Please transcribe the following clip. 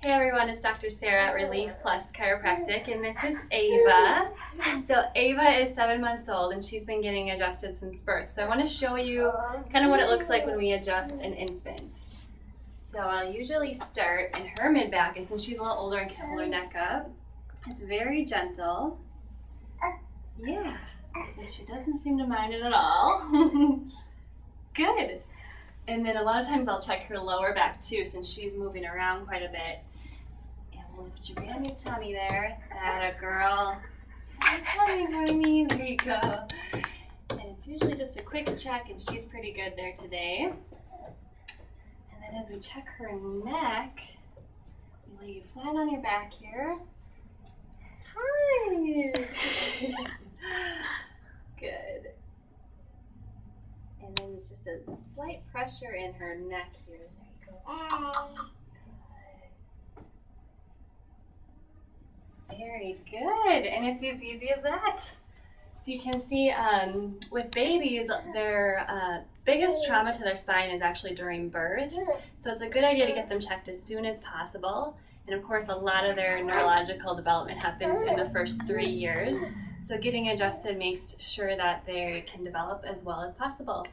Hey everyone, it's Dr. Sarah at Relief Plus Chiropractic, and this is Ava. So Ava is 7 months old and she's been getting adjusted since birth. So I want to show you kind of what it looks like when we adjust an infant. So I'll usually start in her mid-back, and since she's a little older and can hold her neck up, it's very gentle. Yeah, and she doesn't seem to mind it at all. Good. And then a lot of times I'll check her lower back too, since she's moving around quite a bit. And we'll lift you right on your tummy there. Atta girl. Tummy for me. There you go. And it's usually just a quick check, and she's pretty good there today. And then as we check her neck, we lay you flat on your back here. Hi. Good. And then it's just a slight pressure in her neck here. There you go. Very good. And it's as easy as that. So you can see with babies, their biggest trauma to their spine is actually during birth. So it's a good idea to get them checked as soon as possible. And of course, a lot of their neurological development happens in the first 3 years. So getting adjusted makes sure that they can develop as well as possible.